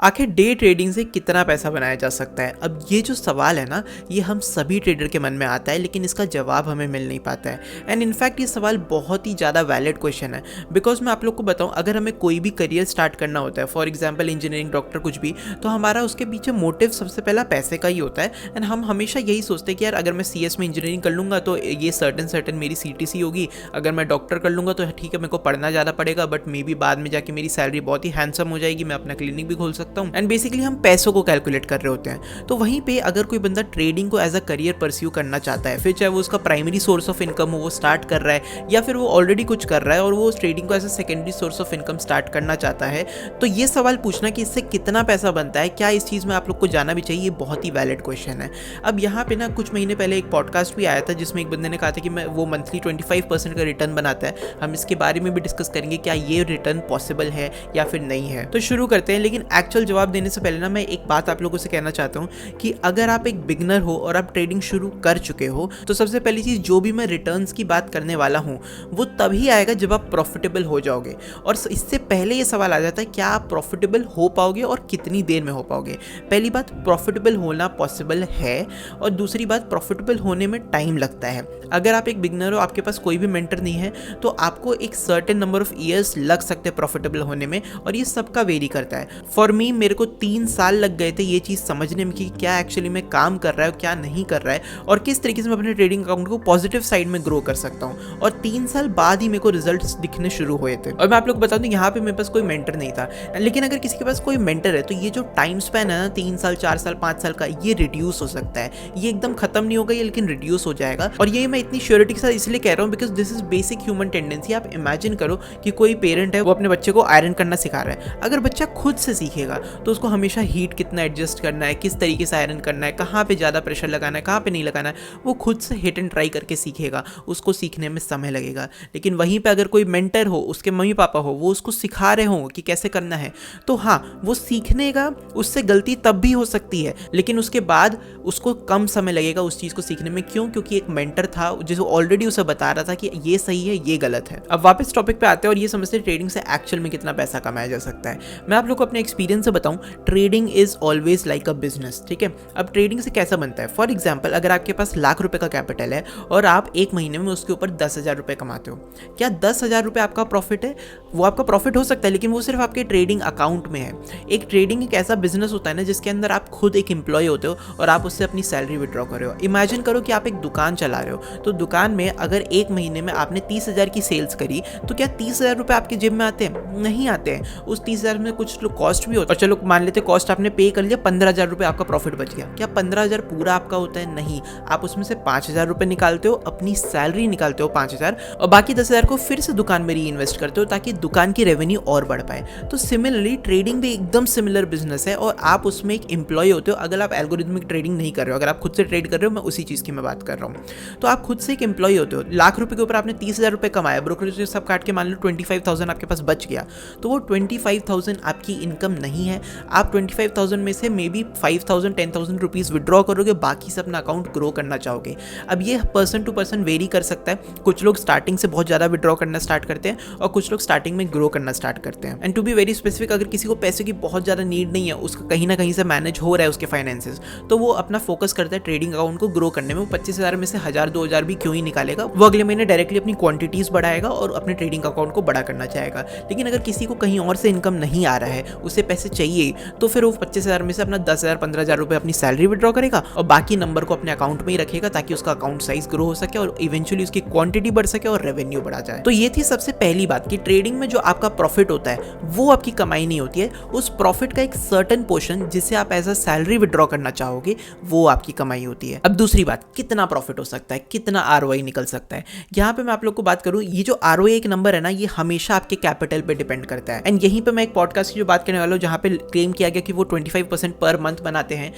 आखिर day trading से कितना पैसा बनाया जा सकता है? अब ये जो सवाल है ना, ये हम सभी ट्रेडर के मन में आता है, लेकिन इसका जवाब हमें मिल नहीं पाता है। एंड इनफैक्ट ये सवाल बहुत ही ज़्यादा वैलिड क्वेश्चन है, बिकॉज मैं आप लोग को बताऊं, अगर हमें कोई भी करियर स्टार्ट करना होता है, फॉर एग्जांपल इंजीनियरिंग, डॉक्टर, कुछ भी, तो हमारा उसके पीछे मोटिव सबसे पहला पैसे का ही होता है। एंड हम हमेशा यही सोचते हैं कि यार अगर मैं CS में इंजीनियरिंग कर लूँगा तो ये सर्टन मेरी CTC होगी, अगर मैं डॉक्टर कर लूँगा तो ठीक है, मेरे को पढ़ना ज़्यादा पड़ेगा, बट मे बी बाद में जाके मेरी सैलरी बहुत ही हैंडसम हो जाएगी, मैं अपना क्लिनिक भी खोल सकता हूँ। एंड बेसिकली हम पैसों को कैलकुलेट कर रहे होते हैं। तो वहीं पे अगर कोई बंदा ट्रेडिंग को एज अ करियर परस्यू करना चाहता है, फिर चाहे वो उसका प्राइमरी सोर्स ऑफ इनकम हो, वो स्टार्ट कर रहा है, या फिर वो ऑलरेडी कुछ कर रहा है और वो ट्रेडिंग को as a secondary source of income start करना चाहता है, तो ये सवाल पूछना कि इससे कितना पैसा बनता है, क्या इस चीज़ में आप लोग को जाना भी चाहिए, ये बहुत ही वैलिड क्वेश्चन है। अब यहाँ पे ना कुछ महीने पहले एक पॉडकास्ट भी आया था जिसमें एक बंदे ने कहा था कि मैं वो मंथली 25% का रिटर्न बनाता है। हम इसके बारे में भी डिस्कस करेंगे, क्या ये रिटर्न पॉसिबल है या फिर नहीं है। तो शुरू करते हैं, लेकिन एक्चुअल जवाब देने से पहले ना मैं एक बात आप लोगों से कहना चाहता हूँ कि अगर आप एक बिगनर हो और आप ट्रेडिंग शुरू कर चुके हो, तो सबसे पहली चीज़ जो भी मैं रिटर्न्स की बात करने वाला हूँ वो तभी आएगा जब आप प्रॉफिटेबल हो जाओगे। और इससे पहले ये सवाल आ जाता है, क्या आप प्रॉफिटेबल हो पाओगे और कितनी देर में हो पाओगे। पहली बात, प्रॉफिटेबल होना पॉसिबल है, और दूसरी बात, प्रॉफिटेबल होने में टाइम लगता है। अगर आप एक बिगनर हो, आपके पास कोई भी मेंटर नहीं है, तो आपको एक सर्टेन नंबर ऑफ ईयर्स लग सकते हैं प्रॉफिटेबल होने में, और ये सबका वेरी करता है। फॉर मी, मेरे को 3 साल लग गए थे ये चीज़ समझने में कि क्या एक्चुअली में काम कर रहा है और क्या नहीं कर रहा है, और किस तरीके से मैं अपने ट्रेडिंग अकाउंट को पॉजिटिव साइड में ग्रो कर सकता हूँ। और 3 साल बाद ही मेरे को रिजल्ट्स दिखने शुरू हुए थे। और मैं आप लोग बता दूं, यहाँ पे मेरे पास कोई मेंटर नहीं था, लेकिन अगर किसी के पास कोई मेंटर है तो ये जो टाइम स्पैन है ना, 3 साल, 4 साल, 5 साल का, ये रिड्यूस हो सकता है। ये एकदम खत्म नहीं होगा ये, लेकिन रिड्यूस हो जाएगा। और ये मैं इतनी श्योरिटी के साथ इसलिए कह रहा हूँ because this is basic human tendency. आप इमेजिन करो कि कोई पेरेंट है, वो अपने बच्चे को आयरन करना सिखा रहा है। अगर बच्चा खुद से सीखेगा तो उसको हमेशा हीट कितना एडजस्ट करना है, किस तरीके से आयरन करना है, कहाँ पे ज़्यादा प्रेशर लगाना है, कहाँ पे नहीं लगाना है, वो खुद से हिट एंड ट्राई करके सीखेगा। उसको सीखने में समय लगेगा। लेकिन वहीं पे अगर कोई मेंटर हो, उसके मम्मी पापा हो, वो उसको सिखा रहे हो कि कैसे करना है, तो हाँ, वो सीखने का, उससे गलती तब भी हो सकती है, लेकिन उसके बाद उसको कम समय लगेगा उस चीज़ को सीखने में। क्यों? क्योंकि एक मेंटर था जो ऑलरेडी उसे बता रहा था कि ये सही है, ये गलत है। अब वापस टॉपिक पे आते हैं और ये समझते हैं ट्रेडिंग से एक्चुअल में कितना पैसा कमाया जा सकता है। मैं आप लोग को अपने एक्सपीरियंस से बताऊं, trading is always like a business. ठीक है, अब ट्रेडिंग से कैसा बनता है? फॉर एग्जाम्पल, अगर आपके पास लाख रुपए का कैपिटल है और आप एक महीने में उसके ऊपर 10,000 रुपए कमाते हो, क्या 10,000 रुपए आपका प्रॉफिट है? वो आपका प्रॉफिट हो सकता है, लेकिन वो सिर्फ आपके ट्रेडिंग अकाउंट में है। एक ट्रेडिंग एक ऐसा बिजनेस होता है ना, जिसके अंदर आप खुद एक एम्प्लॉय होते हो और आप उससे अपनी सैलरी विड्रॉ कर रहे हो। इमेजिन करो कि आप एक दुकान चला रहे हो, तो दुकान में अगर एक महीने में आपने 30,000 की सेल्स करी, तो क्या 30,000 रुपए आपके जेब में आते हैं? नहीं आते हैं। उस 30,000 में कुछ कॉस्ट भी होता है, और चलो मान लेते कॉस्ट आपने पे कर लिया, 15,000 रुपए आपका प्रॉफिट बच गया। क्या 15,000 पूरा आपका होता है? नहीं। आप उसमें से 5,000 रुपए निकालते हो, अपनी सैलरी निकालते हो 5,000, और बाकी 10,000 को फिर से दुकान में री इन्वेस्ट करते हो ताकि दुकान की रेवेन्यू और बढ़ पाए। तो सिमिलरली ट्रेडिंग भी एकदम सिमिलर बिजनेस है, और आप उसमें एक एम्प्लॉय होते हो। अगर आप एल्गोरिथमिक ट्रेडिंग नहीं कर रहे हो, अगर आप खुद से ट्रेड कर रहे हो, मैं उसी चीज़ की मैं बात कर रहा हूँ, तो आप खुद से एक एम्प्लॉय होते हो। लाख रुपए के ऊपर आपने 30,000 रुपए कमाया, ब्रोकरेज सब काट के मान लो 25,000 आपके पास बच गया, तो वो 25,000 आपकी इनकम नहीं है। आप 25,000 में से मे बी 5,000 10,000 रुपीज़ विड्रॉ करोगे, बाकी से अपना अकाउंट ग्रो करना चाहोगे। अब ये पर्सन टू पर्सन वेरी कर सकता है। कुछ लोग स्टार्टिंग से बहुत ज़्यादा विड्रॉ करना स्टार्ट करते हैं, और कुछ लोग स्टार्टिंग में ग्रो करना स्टार्ट करते हैं। And to be very specific, अगर किसी को पैसे की बहुत ज़्यादा नीड नहीं है, उसका कहीं ना कहीं से मैनेज हो रहा है उसके फाइनेंसेस, तो वो अपना फोकस करता है ट्रेडिंग अकाउंट को ग्रो करने में। वो 25,000 में से 1,000-2,000 भी क्यों ही निकालेगा, वो अगले महीने डायरेक्टली अपनी क्वांटिटीज़ बढ़ाएगा और अपने ट्रेडिंग अकाउंट को बड़ा करना चाहेगा। लेकिन अगर किसी को कहीं और से इनकम नहीं आ रहा है, उसे पैसे चाहिए, तो फिर वो 25,000 में से अपना 10,000 15,000 रुपए अपनी सैलरी विड्रॉ करेगा, और बाकी नंबर को अपने अकाउंट में ही रखेगा ताकि उसका अकाउंट साइज ग्रो हो सके और इवेंचुअली उसकी क्वांटिटी बढ़ सके और रेवेन्यू बढ़ा जाए। तो ये थी सबसे पहली बात कि ट्रेडिंग में जो आपका प्रॉफिट होता है वो आपकी कमाई नहीं होती है। उस प्रॉफिट का एक सर्टेन पोर्शन जिसे आप एज अ सैलरी विड्रॉ करना चाहोगे, वो आपकी कमाई होती है। अब दूसरी बात, कितना प्रॉफिट हो सकता है, कितना ROI निकल सकता है। यहाँ पे मैं आप लोग को बात करूँ, ये जो ROI एक नंबर है ना, ये हमेशा आपके कैपिटल पे डिपेंड करता है। एंड यहीं पे मैं एक पॉडकास्ट की जो बात करने वाला हूँ, जहाँ पे क्लेम किया गया कि वो 25% पर मंथ बनाते हैं।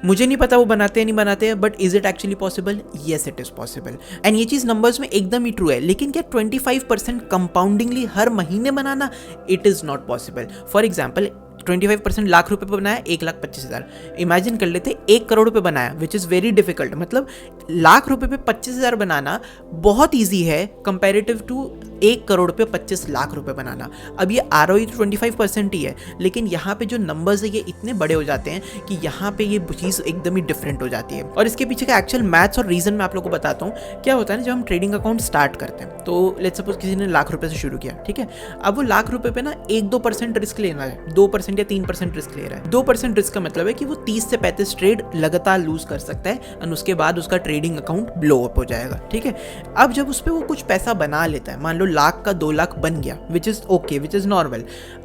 मुझे नहीं पता वो बनाते हैं नहीं बनाते हैं, but is it actually possible? Yes, it is possible. And ये चीज़ नंबर्स में एकदम ही ट्रू है। लेकिन क्या 25% कंपाउंडिंगली हर महीने बनाना? It is not possible. For example, 25% lakh रुपए पे बनाया 1,25,000। इमेजिन कर लेते 1 करोड़ पे बनाया, विच इज़ वेरी डिफिकल्ट। मतलब लाख रुपए पे 25,000 बनाना बहुत ईजी है कंपेरेटिव टू 1 करोड़ पे 25 लाख रुपए बनाना। अब ये ROI तो 25% ही है, लेकिन यहाँ पे जो नंबर्स है ये इतने बड़े हो जाते हैं कि यहाँ पे ये चीज़ एकदम ही डिफरेंट हो जाती है। और इसके पीछे का एक्चुअल मैथ्स और रीजन मैं आप लोगों को बताता हूँ। क्या होता है ना, जब हम ट्रेडिंग अकाउंट स्टार्ट करते हैं तो लेट्स सपोज किसी ने लाख रुपए से शुरू किया, ठीक है। अब वो लाख रुपए पे ना 1-2% रिस्क लेना है, 2% या 3% रिस्क ले रहा है। 2% रिस्क का मतलब है कि वो 30 से 35 ट्रेड लगातार लूज कर सकता है और उसके बाद उसका ट्रेडिंग अकाउंट ब्लो अप हो जाएगा, ठीक है। अब जब उस पर वो कुछ पैसा बना लेता है, मान लो लाख का 2 लाख बन गया, which is okay, which is normal.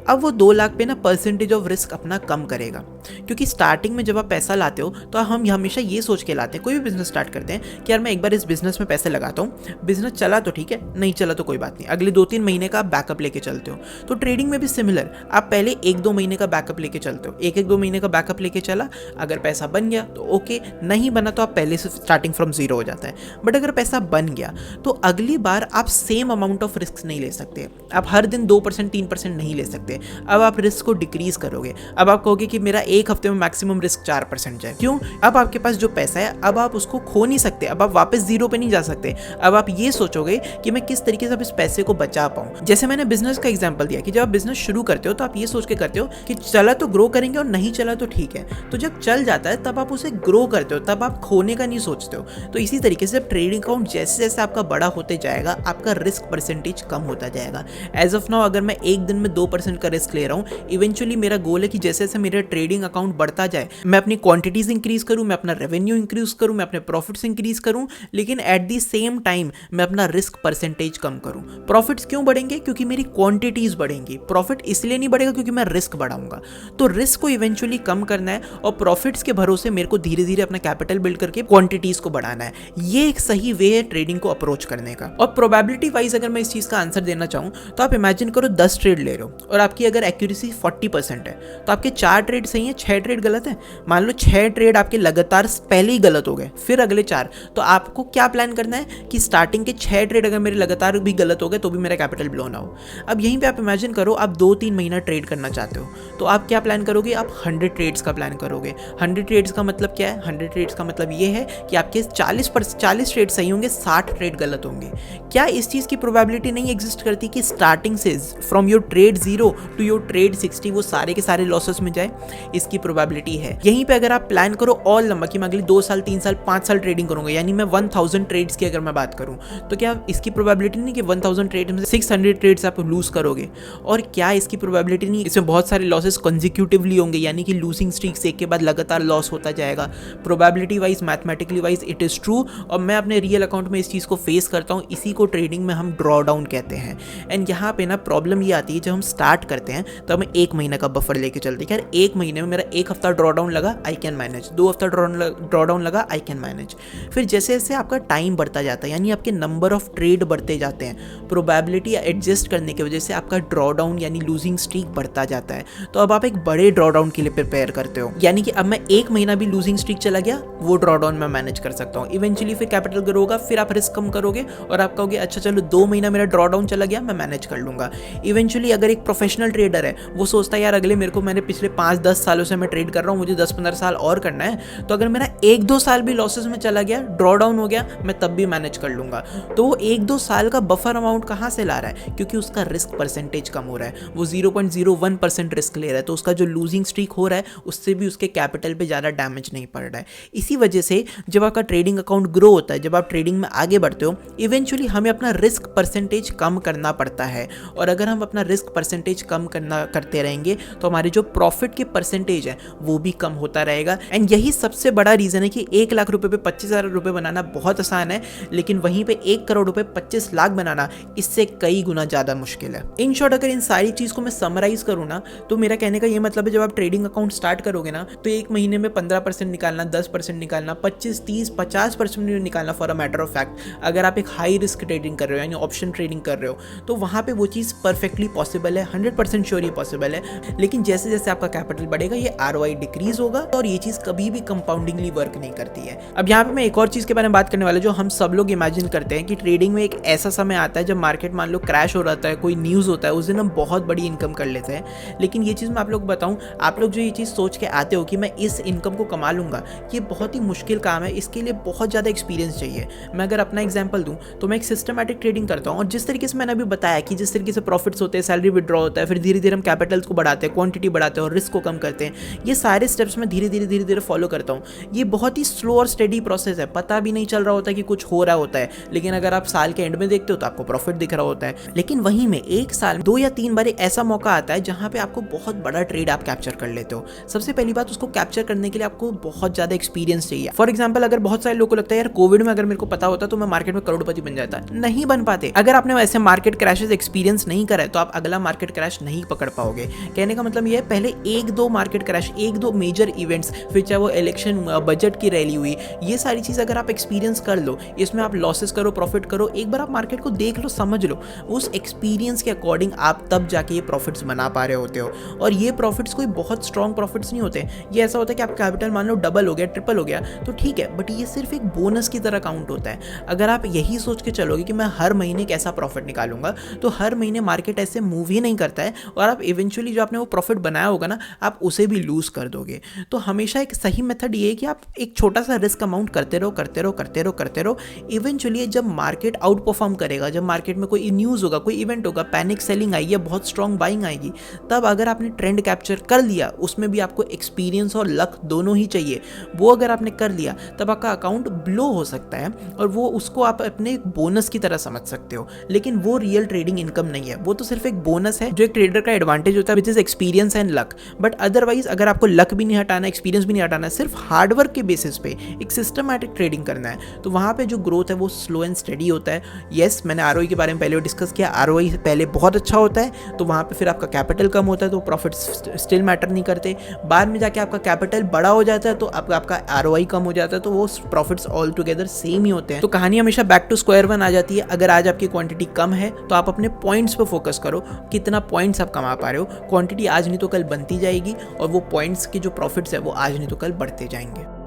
अब वो 2 लाख पे ना परसेंटेज ऑफ रिस्क अपना कम करेगा, क्योंकि स्टार्टिंग में जब आप पैसा लाते हो तो हम हमेशा ये सोच के लाते हैं, कोई भी बिजनेस स्टार्ट करते हैं कि यार मैं एक बार इस बिजनेस में पैसे लगाता हूँ, बिजनेस चला तो ठीक है, नहीं चला तो कोई बात नहीं, अगले 2-3 महीने का आप बैकअप लेके चलते हो। तो ट्रेडिंग में भी सिमिलर, आप पहले 1-2 महीने का बैकअप लेके चलते हो, 1-2 महीने का बैकअप लेके चला, अगर पैसा बन गया तो ओके, नहीं बना तो आप पहले से स्टार्टिंग फ्रॉम जीरो हो जाता है। बट अगर पैसा बन गया तो अगली बार आप सेम अमाउंट ऑफ रिस्क नहीं ले सकते, आप हर दिन 2% 3% नहीं ले सकते। अब आप रिस्क को डिक्रीज करोगे, अब आप कहोगे कि मेरा एक हफ्ते में मैक्सिमम रिस्क 4% जाए। क्यों? अब आपके पास जो पैसा है अब आप उसको खो नहीं सकते, अब आप वापस जीरो पे नहीं जा सकते। अब आप ये सोचोगे कि मैं किस तरीके से अब इस पैसे को बचा पाऊं। जैसे मैंने बिजनेस का एग्जांपल दिया कि जब आप बिजनेस शुरू करते हो तो आप ये सोच के करते हो कि चला तो ग्रो करेंगे और नहीं चला तो ठीक है। तो जब चल जाता है तब आप उसे ग्रो करते हो, तब आप खोने का नहीं सोचते हो। तो इसी तरीके से जब ट्रेडिंग अकाउंट जैसे जैसे आपका बड़ा होते जाएगा आपका रिस्क परसेंटेज कम होता जाएगा। एज ऑफ नाउ अगर मैं एक दिन में 2% का रिस्क ले रहा हूँ, इवेंचुअली मेरा गोल है कि जैसे जैसे मेरा ट्रेडिंग अकाउंट बढ़ता जाए मैं अपनी क्वांटिटीज इंक्रीज करूँ, मैं अपना रेवेन्यू इंक्रीज करूँ, मैं अपने प्रॉफिट्स इंक्रीज करूँ, लेकिन एट द सेम टाइम मैं अपना रिस्क परसेंटेज कम करूँ। प्रॉफिट्स क्यों बढ़ेंगे? क्योंकि मेरी क्वांटिटीज बढ़ेंगी। प्रॉफिट इसलिए नहीं बढ़ेगा क्योंकि मैं रिस्क बढ़ाऊंगा। तो रिस्क को इवेंचुअली कम करना है और प्रॉफिट्स के भरोसे मेरे को धीरे धीरे अपना कैपिटल बिल्ड करके क्वांटिटीज को बढ़ाना है। ये एक सही वे है ट्रेडिंग को अप्रोच करने का। और प्रोबेबिलिटी वाइज अगर मैं इस चीज का आंसर देना चाहूँ तो आप इमेजिन करो 10 ट्रेड ले रहे हो और आपकी अगर एक्यूरेसी 40% है तो आपके 4 ट्रेड सही है, 6 ट्रेड गलत है। मान लो 6 ट्रेड आपके लगातार पहले ही गलत हो गए, फिर अगले 4, तो आपको क्या प्लान करना है कि स्टार्टिंग के 6 ट्रेड अगर मेरे लगातार भी गलत हो गए तो भी मेरा कैपिटल ब्लो ना हो। अब यहीं पे आप इमेजिन करो आप 2-3 महीना ट्रेड करना चाहते हो तो आप क्या प्लान करोगे? आप 100 ट्रेड्स का प्लान करोगे। 100 ट्रेड्स का मतलब क्या है? 100 ट्रेड्स का मतलब ये है कि आपके 40 ट्रेड सही होंगे, 60 ट्रेड गलत होंगे। क्या इस चीज़ की प्रोबेबिलिटी नहीं एग्जिस्ट करती कि स्टार्टिंग से from your trade 0 to your trade 60 वो सारे के सारे लॉसेस में जाए? इसकी प्रोबेबिलिटी है। यहीं पे अगर आप प्लान करो ऑल लंबा कि मैं अगले 2 साल 3 साल 5 साल ट्रेडिंग करूंगा, यानी मैं 1000 ट्रेड्स की अगर मैं बात करूं, तो क्या इसकी प्रोबेबिलिटी नहीं कि 1000 ट्रेड में 600 ट्रेड्स आप लूज करोगे? और क्या इसकी प्रोबेबिलिटी नहीं इसमें बहुत सारे लॉसेस कंसेक्यूटिवली होंगे, यानी कि लूजिंग स्ट्रीक्स एक के बाद लगातार लॉस होता जाएगा? Probability wise, mathematically wise it is true. और मैं अपने रियल अकाउंट में इस चीज़ को फेस करता हूँ। इसी को ट्रेडिंग में हम ड्रॉ डाउन कहते हैं। एंड यहाँ पे ना प्रॉब्लम ये आती है जब हम स्टार्ट करते हैं तो हमें 1 महीने का बफर लेके चलते हैं। यार 1 महीने में मेरा 1 हफ्ता ड्रॉ डाउन लगा, आई कैन मैनेज। 2 हफ्ता ड्रॉ डाउन लगा, आई कैन मैनेज। फिर जैसे जैसे आपका टाइम बढ़ता जाता है, यानी आपके नंबर ऑफ ट्रेड बढ़ते जाते हैं, प्रोबेबिलिटी एडजस्ट करने की वजह से आपका ड्रॉ डाउन यानी लूजिंग स्ट्रीक बढ़ता जाता है। तो अब आप एक बड़े ड्रॉ डाउन के लिए प्रिपेयर करते हो, यानी कि अब मैं 1 महीना भी लूजिंग स्ट्रीक चला गया वो ड्रॉ डाउन मैं मैनेज कर सकता हूँ। इवेंचुअली फिर कैपिटल ग्रो होगा, फिर आप रिस्क कम करोगे और आप कहोगे अच्छा चलो 2 महीना मेरा ड्रॉ डाउन चला गया, मैं मैनेज कर लूंगा। इवेंचुअली अगर एक प्रोफेशनल ट्रेडर है वो सोचता है यार अगले मेरे को मैंने पिछले 5-10 सालों से मैं ट्रेड कर रहा हूँ, मुझे 10-15 साल और करना है, तो अगर मेरा 1-2 साल भी लॉसेस में चला गया, ड्रॉ डाउन हो गया, मैं तब भी मैनेज कर लूंगा। तो वो 1-2 साल का बफर अमाउंट कहाँ से ला रहा है? क्योंकि उसका रिस्क परसेंटेज कम हो रहा है, वो 0.01% रिस्क ले रहा है, तो उसका जो लूजिंग स्ट्रीक हो रहा है उससे भी उसके कैपिटल पे ज़्यादा डैमेज नहीं पड़ रहा है। इसी वजह से जब आपका ट्रेडिंग अकाउंट ग्रो होता है, जब आप ट्रेडिंग में आगे बढ़ते हो, इवेंचुअली हमें अपना रिस्क परसेंटेज कम करना पड़ता है। और अगर हम अपना रिस्क परसेंटेज कम करते रहेंगे तो हमारे जो प्रॉफिट के परसेंटेज है वो भी कम होता रहेगा। एंड यही सबसे बड़ा रीजन है कि 1 लाख रुपए पे 25,000 रुपए बनाना बहुत आसान है, लेकिन वहीं पे 1 करोड़ रुपए 25 लाख बनाना इससे कई गुना ज्यादा मुश्किल है। इन शॉर्ट अगर इन सारी चीज को मैं समराइज करूँ ना तो मेरा कहने का ये मतलब है जब आप ट्रेडिंग अकाउंट स्टार्ट करोगे ना तो 1 महीने में 15% निकालना, 10% निकालना, 25, 30, 50% निकालना for a matter of fact. अगर आप एक हाई रिस्क ट्रेडिंग कर रहे हो यानी ऑप्शन ट्रेडिंग कर रहे हो तो वहां पे वो चीज़ परफेक्टली पॉसिबल है, 100% श्योर ये पॉसिबल है, लेकिन जैसे जैसे आपका कैपिटल बढ़ेगा ये ROI डिक्रीज होगा और ये चीज़ कभी भी कंपाउंडिंगली वर्क नहीं करती है। अब यहाँ पे मैं एक और चीज़ के बारे में बात करने वाला जो हम सब लोग इमेजिन करते हैं कि ट्रेडिंग में एक ऐसा समय आता है जब मार्केट मान लो क्रैश हो रहा है, कोई न्यूज़ होता है, उस दिन हम बहुत बड़ी इनकम कर लेते हैं। लेकिन ये चीज़ मैं आप लोग बताऊँ, आप लोग जो ये चीज़ सोच के आते हो कि मैं इस इनकम को कमा लूँगा, ये बहुत ही मुश्किल काम है, इसके लिए बहुत ज़्यादा एक्सपीरियंस चाहिए। मैं अगर अपना एग्जाम्पल दूँ तो मैं एक सिस्टमैटिक ट्रेडिंग करता हूँ और जिस तरीके से मैंने अभी बताया कि जिस तरीके से प्रॉफिट्स होते हैं, सैलरी विड्रॉ होता है, फिर धीरे धीरे हम कैपिटल्स को बढ़ाते हैं, क्वांटिटी बढ़ाते हैं और रिस्क को कम करते हैं, ये सारे स्टेप्स मैं धीरे धीरे फॉलो करता हूँ। ये बहुत ही स्लो और स्टेडी प्रोसेस है, पता भी नहीं चल रहा होता कि कुछ हो रहा होता है, लेकिन अगर आप साल के एंड में देखते हो तो आपको प्रॉफिट दिख रहा होता है। लेकिन वहीं में एक साल 2 या 3 बार ऐसा मौका आता है जहां पे आपको बहुत बड़ा ट्रेड आप कैप्चर कर लेते हो। सबसे पहली बात, उसको कैप्चर करने के लिए आपको बहुत ज्यादा एक्सपीरियंस चाहिए। फॉर एग्जाम्पल, अगर बहुत सारे लोगों को लगता है यार कोविड में अगर मेरे को पता होता तो मैं मार्केट में करोड़पति बन जाता, नहीं बन पाते। अगर आपने वैसे मार्केट क्रैशेस एक्सपीरियंस नहीं करा है तो आप अगला मार्केट क्रैश नहीं पकड़ पाओगे। कहने का मतलब ये है, पहले 1-2 मार्केट क्रैश, 1-2 मेजर इवेंट्स, फिर चाहे वो इलेक्शन, बजट की रैली हुई, ये सारी चीज़ अगर आप एक्सपीरियंस कर लो, इसमें आप लॉसेस करो, प्रॉफिट करो, एक बार आप मार्केट को देख लो, समझ लो, उस एक्सपीरियंस के अकॉर्डिंग आप तब जाके ये प्रॉफिट्स बना पा रहे होते हो। और ये प्रॉफिट्स कोई बहुत स्ट्रॉन्ग प्रॉफिट्स नहीं होते, ये ऐसा होता है कि आप कैपिटल मान लो डबल हो गया, ट्रिपल हो गया तो ठीक है, बट ये सिर्फ एक बोनस की तरह काउंट होता है। अगर आप यही सोच के चलोगे कि मैं हर महीने कैसा प्रॉफिट निकालूंगा, तो हर महीने मार्केट ऐसे मूव ही नहीं करता है और आप इवेंचुअली जो आपने वो प्रॉफिट बनाया होगा ना, आप उसे भी लूज कर दोगे। तो हमेशा एक सही मेथड ये है कि आप एक छोटा सा रिस्क अमाउंट करते रहो। इवेंचुअली जब मार्केट आउट परफॉर्म करेगा, जब मार्केट में कोई न्यूज़ होगा, कोई इवेंट होगा, पैनिक सेलिंग आएगी या बहुत स्ट्रॉन्ग बाइंग आएगी, तब अगर आपने ट्रेंड कैप्चर कर लिया, उसमें भी आपको एक्सपीरियंस और लक दोनों ही चाहिए, वो अगर आपने कर लिया तब आपका अकाउंट ब्लो हो सकता है और वो उसको आप अपने बोनस की तरह समझ सकते हो। लेकिन वो रियल ट्रेडिंग इनकम नहीं है, वो तो सिर्फ एक बोनस है जो एक ट्रेडर का एडवांटेज होता है, which is experience and luck. But otherwise अगर आपको लक भी नहीं हटाना, एक्सपीरियंस भी नहीं हटाना, सिर्फ हार्डवर्क के बेसिस पे एक सिस्टमैटिक ट्रेडिंग करना है, तो वहाँ पे जो ग्रोथ है वो स्लो एंड स्टडी होता है। येस, मैंने ROI के बारे में पहले डिस्कस किया, ROI पहले बहुत अच्छा होता है तो वहाँ पे फिर आपका कैपिटल कम होता है तो प्रॉफिट स्टिल मैटर नहीं करते। बाद में जाके आपका कैपिटल बड़ा हो जाता है तो आपका ROI कम हो जाता है तो वो प्रॉफिट्स ऑल टुगेदर सेम ही होते हैं। तो कहानी हमेशा बैक टू स्क्वायर वन आ जाती है। अगर आज आपकी क्वांटिटी कम है तो आप अपने पॉइंट्स पे फोकस करो, कितना पॉइंट्स आप कमा पा रहे हो। क्वांटिटी आज नहीं तो कल बनती जाएगी और वो पॉइंट्स के जो प्रॉफिट्स है वो आज नहीं तो कल बढ़ते जाएंगे।